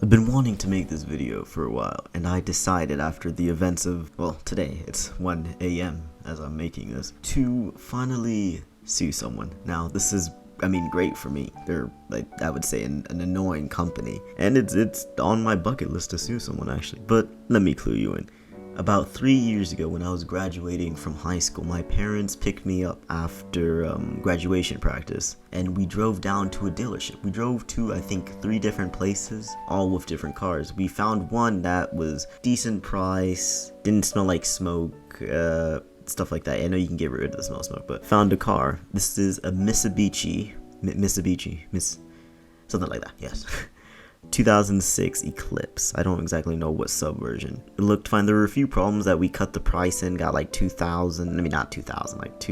I've been wanting to make this video for a while, and I decided after the events of, well, today, it's 1 a.m. as I'm making this, to finally sue someone. Now, this is, great for me. They're, I would say, an annoying company, and it's on my bucket list to sue someone, actually. But let me clue you in. About 3 years ago, when I was graduating from high school, my parents picked me up after graduation practice, and we drove down to a dealership. We drove to, I think, 3 different places, all with different cars. We found one that was decent price, didn't smell like smoke, stuff like that. I know you can get rid of the smell of smoke, but found a car. This is a Mitsubishi, something like that, yes. 2006 Eclipse. I don't exactly know what subversion. It looked fine. There were a few problems that we cut the price in, got like 2,000, not 2,000, like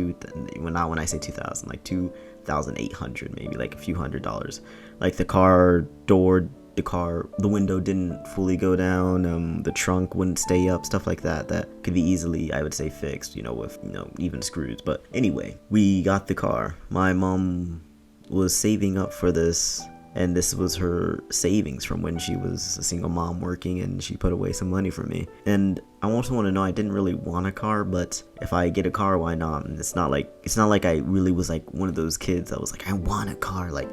when I say 2,000, like 2,800, maybe like a few $100s. Like the window didn't fully go down, the trunk wouldn't stay up, stuff like that could be easily, I would say, fixed, with, even screws. But anyway, we got the car. My mom was saving up for this, and this was her savings from when she was a single mom working, and she put away some money for me. And I also want to know, I didn't really want a car, but if I get a car, why not? And it's not like I really was like one of those kids that was like, I want a car. Like,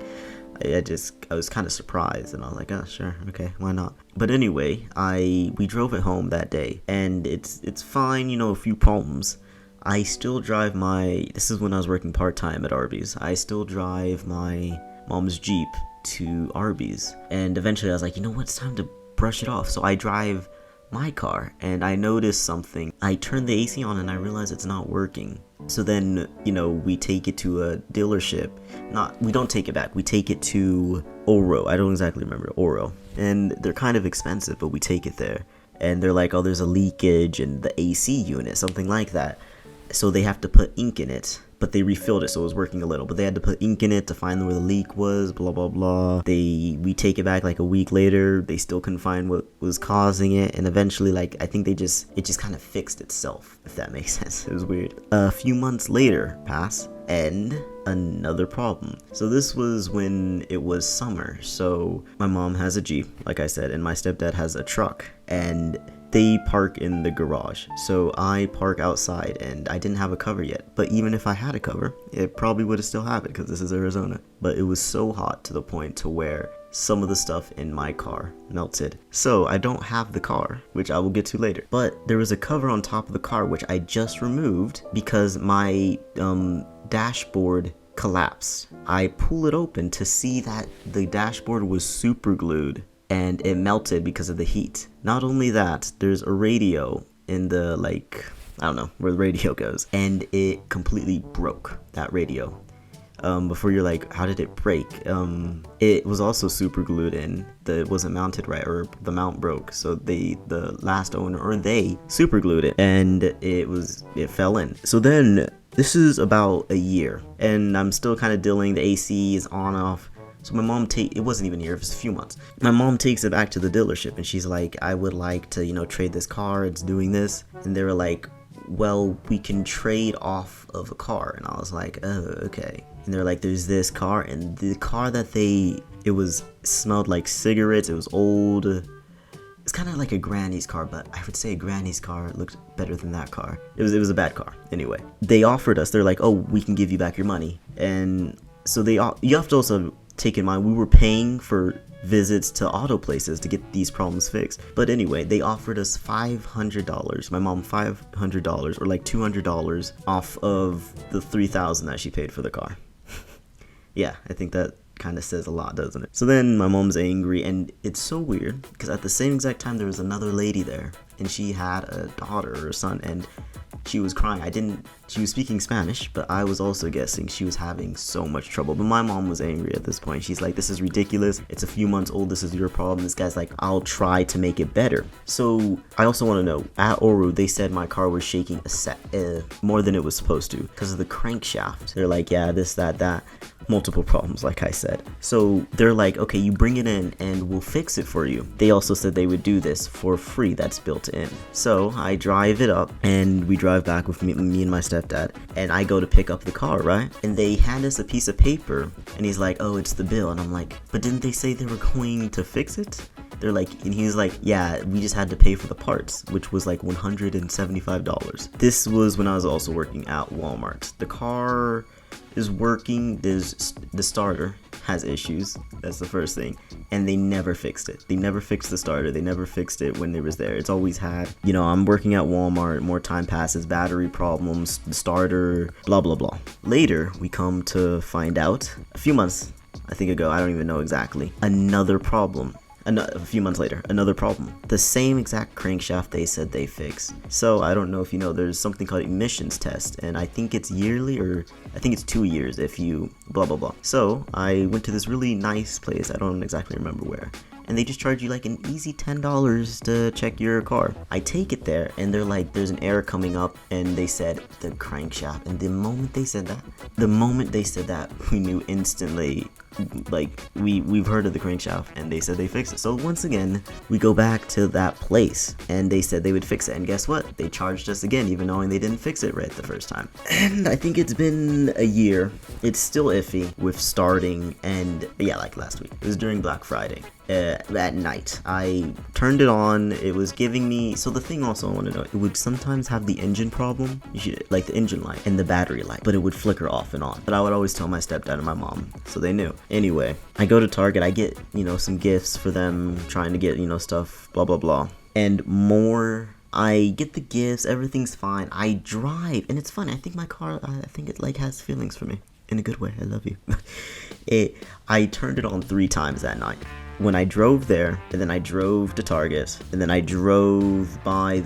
I was kind of surprised, and I was like, oh, sure, okay, why not? But anyway, we drove it home that day, and it's fine, a few problems. I still drive this is when I was working part-time at Arby's. I still drive my mom's Jeep to Arby's, and eventually I was like, you know what, it's time to brush it off. So I drive my car, and I noticed something. I turned the AC on and I realized it's not working. So then, we take it to a dealership. We don't take it back, we take it to Oro. I don't exactly remember, Oro. And they're kind of expensive, but we take it there. And they're like, oh, there's a leakage in the AC unit, something like that. So they have to put ink in it. But they refilled it, so it was working a little. But they had to put ink in it to find where the leak was, blah, blah, blah. We take it back like a week later. They still couldn't find what was causing it. And eventually, I think it just kind of fixed itself, if that makes sense. It was weird. A few months later pass, and another problem. So this was when it was summer. So my mom has a Jeep, like I said, and my stepdad has a truck. And they park in the garage, so I park outside, and I didn't have a cover yet. But even if I had a cover, it probably would have still happened because this is Arizona. But it was so hot to the point to where some of the stuff in my car melted. So I don't have the car, which I will get to later. But there was a cover on top of the car, which I just removed because my dashboard collapsed. I pull it open to see that the dashboard was super glued, and it melted because of the heat. Not only that, there's a radio in the, I don't know where the radio goes, and it completely broke, that radio. Before you're like, how did it break? It was also super glued in. It wasn't mounted right, or the mount broke. So the last owner, or they super glued it, and it fell in. So then this is about a year, and I'm still kind of dealing. The AC is on off. So my mom it wasn't even here, it was a few months. My mom takes it back to the dealership, and she's like, I would like to, trade this car, it's doing this. And they were like, well, we can trade off of a car. And I was like, oh, okay. And they're like, there's this car, and the car that it smelled like cigarettes, it was old. It's kind of like a granny's car, but I would say a granny's car looked better than that car. It was a bad car. Anyway, they offered us, they're like, oh, we can give you back your money. And so you have to also take in mind, we were paying for visits to auto places to get these problems fixed. But anyway, they offered us $500, my mom $500, or like $200 off of the $3,000 that she paid for the car. Yeah, I think that kind of says a lot, doesn't it? So then my mom's angry, and it's so weird because at the same exact time there was another lady there, and she had a daughter or son, and she was crying. She was speaking Spanish, but I was also guessing she was having so much trouble. But my mom was angry at this point. She's like, this is ridiculous. It's a few months old. This is your problem. This guy's like, I'll try to make it better. So I also want to know, at Oru, they said my car was shaking more than it was supposed to because of the crankshaft. They're like, yeah, this, that. Multiple problems, like I said. So they're like, okay, you bring it in and we'll fix it for you. They also said they would do this for free. That's built in. So I drive it up, and we drive back with me and my stepdad, and I go to pick up the car, right? And they hand us a piece of paper, and he's like, oh, it's the bill. And I'm like, but didn't they say they were going to fix it? They're like, and he's like, yeah, we just had to pay for the parts, which was like $175. This was when I was also working at Walmart. The car is working. The starter has issues. That's the first thing. And they never fixed it. They never fixed the starter. They never fixed it when it was there. It's always had, you know, I'm working at Walmart, more time passes, battery problems, the starter, blah, blah, blah. Later, we come to find out, a few months, I think ago, I don't even know exactly, another problem. A few months later, another problem. The same exact crankshaft they said they fixed. So I don't know if you know, there's something called emissions test, and I think it's yearly, or I think it's 2 years if you blah blah blah. So I went to this really nice place, I don't exactly remember where, and they just charge you like an easy $10 to check your car. I take it there, and they're like, there's an error coming up, and they said the crankshaft. And the moment they said that, we knew instantly, like, we've heard of the crankshaft, and they said they fixed it. So once again, we go back to that place, and they said they would fix it, and guess what? They charged us again, even knowing they didn't fix it right the first time. And I think it's been a year. It's still iffy with starting, and yeah, like last week. It was during Black Friday. At night, I turned it on. It was giving me, so the thing also I want to know, it would sometimes have the engine problem, like the engine light and the battery light, but it would flicker off and on. But I would always tell my stepdad and my mom, so they knew. Anyway, I go to Target, I get, you know, some gifts for them, trying to get, you know, stuff, blah blah blah, and more. I get the gifts, everything's fine. I drive, and it's fun. I think my car, I think it like has feelings for me in a good way. I love you. I turned it on 3 times that night. When I drove there, and then I drove to Target, and then I drove by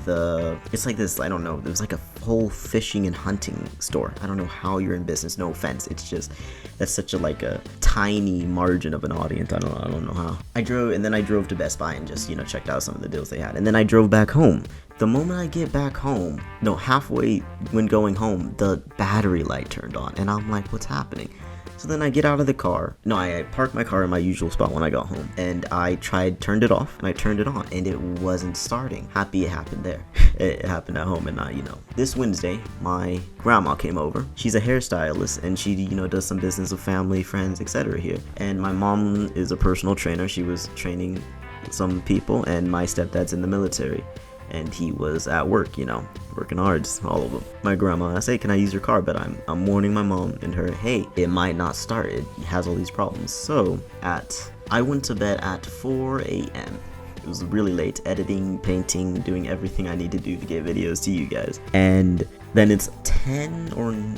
it's like this, I don't know, there was like a whole fishing and hunting store. I don't know how you're in business, no offense, it's just, that's such a tiny margin of an audience, I don't know how. I drove to Best Buy and just, you know, checked out some of the deals they had, and then I drove back home. The moment I get back home, no, halfway when going home, the battery light turned on, and I'm like, what's happening? So then I get out of the car. No, I parked my car in my usual spot when I got home. And I turned it off, and I turned it on, and it wasn't starting. Happy it happened there. It happened at home, and not, you know. This Wednesday, my grandma came over. She's a hairstylist, and she, you know, does some business with family, friends, etc. here. And my mom is a personal trainer. She was training some people, and my stepdad's in the military. And he was at work, you know, working hard, all of them. My grandma, I say, can I use your car? But I'm warning my mom and her, hey, it might not start. It has all these problems. So I went to bed at 4 a.m. It was really late, editing, painting, doing everything I need to do to get videos to you guys. And then it's 10 or 9,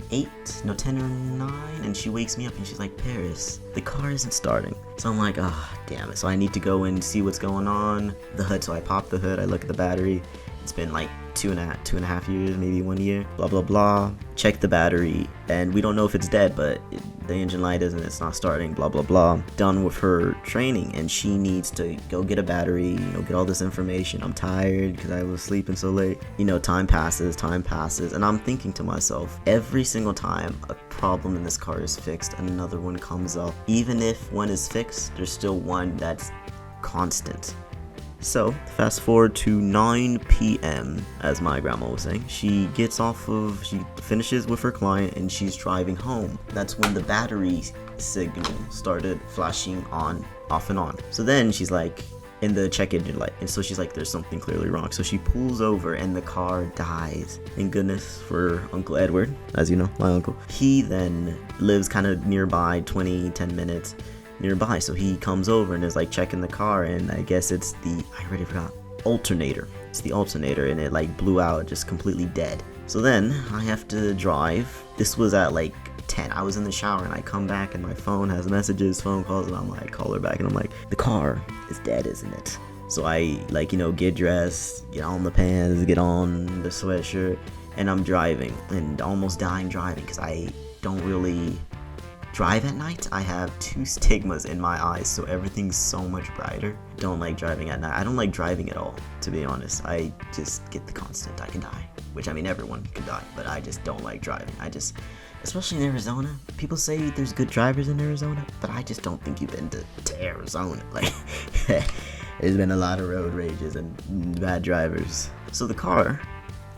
and she wakes me up and she's like, Paris, the car isn't starting. So I'm like, damn it. So I need to go and see what's going on. The hood, so I pop the hood, I look at the battery. It's been like 2.5 years, maybe 1 year, blah blah blah. Check the battery, and we don't know if it's dead, but the engine light isn't, it's not starting, blah blah blah. Done with her training, and she needs to go get a battery, you know, get all this information. I'm tired because I was sleeping so late. You know, time passes, and I'm thinking to myself, every single time a problem in this car is fixed, another one comes up. Even if one is fixed, there's still one that's constant. So, fast forward to 9 p.m., as my grandma was saying. She finishes with her client, and she's driving home. That's when the battery signal started flashing off and on. So then she's like, in the check engine light, and so she's like, there's something clearly wrong. So she pulls over, and the car dies. Thank goodness for Uncle Edward, as you know, my uncle. He then lives kind of nearby, 10 minutes nearby, so he comes over and is like checking the car, and I guess it's I already forgot, alternator. It's the alternator, and it like blew out, just completely dead. So then I have to drive. This was at like 10. I was in the shower, and I come back, and my phone has messages, phone calls, and I'm like, call her back, and I'm like, the car is dead, isn't it? So I, like, you know, get dressed, get on the pants, get on the sweatshirt, and I'm driving, and almost dying driving, because I don't really drive at night. I have 2 stigmas in my eyes, so everything's so much brighter. Don't like driving at night. I don't like driving at all, to be honest. I just get the constant, I can die. Which, I mean, everyone can die, but I just don't like driving. Especially in Arizona, people say there's good drivers in Arizona, but I just don't think you've been to Arizona. Like, there's been a lot of road rages and bad drivers. So the car,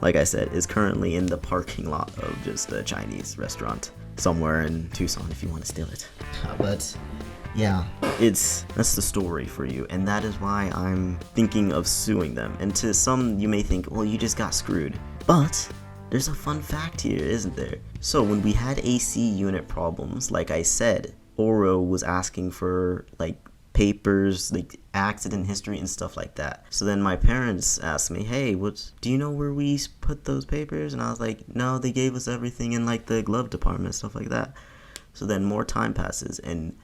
like I said, is currently in the parking lot of just a Chinese restaurant somewhere in Tucson if you want to steal it. But Yeah, that's the story for you, and that is why I'm thinking of suing them. And to some, you may think, well, you just got screwed. But there's a fun fact here, isn't there? So when we had AC unit problems, like I said, Oro was asking for like papers, like accident history and stuff like that. So then my parents asked me, hey, do you know where we put those papers? And I was like, no, they gave us everything in like the glove department, stuff like that. So then more time passes, and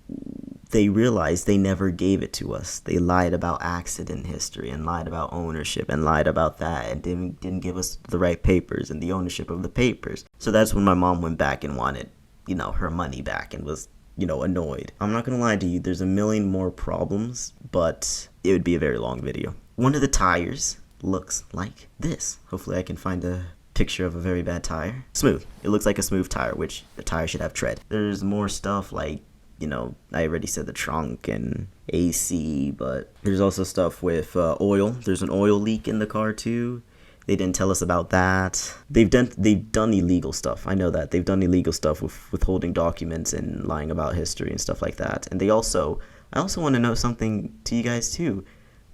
they realized they never gave it to us. They lied about accident history and lied about ownership and lied about that and didn't give us the right papers and the ownership of the papers. So that's when my mom went back and wanted, her money back and was, annoyed. I'm not gonna lie to you, there's a million more problems, but it would be a very long video. One of the tires looks like this. Hopefully I can find a picture of a very bad tire. Smooth. It looks like a smooth tire, which the tire should have tread. There's more stuff like, I already said the trunk and AC, but there's also stuff with oil. There's an oil leak in the car too. They didn't tell us about that. They've done illegal stuff. I know that. They've done illegal stuff with withholding documents and lying about history and stuff like that. And I also want to know something to you guys too.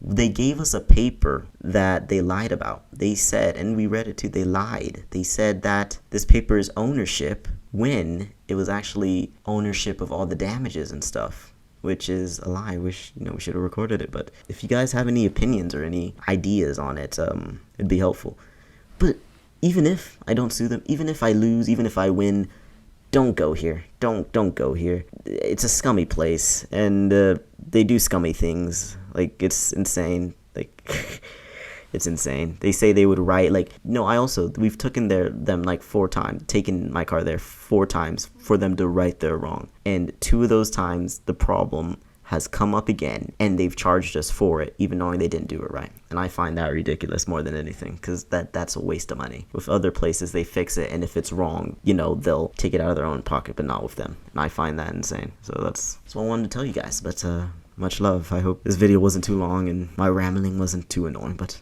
They gave us a paper that they lied about. They said, and we read it too, they lied. They said that this paper is ownership when it was actually ownership of all the damages and stuff, which is a lie. We should have recorded it. But if you guys have any opinions or any ideas on it, it'd be helpful. But even if I don't sue them, even if I lose, even if I win, don't go here. Don't go here. It's a scummy place, and they do scummy things. Like, it's insane. Like, it's insane. They say they would write, we've taken them like 4 times, taken my car there 4 times for them to right their wrong. And 2 of those times, the problem has come up again, and they've charged us for it, even knowing they didn't do it right. And I find that ridiculous more than anything, because that's a waste of money. With other places, they fix it, and if it's wrong, they'll take it out of their own pocket, but not with them. And I find that insane. So that's what I wanted to tell you guys. But much love. I hope this video wasn't too long and my rambling wasn't too annoying, but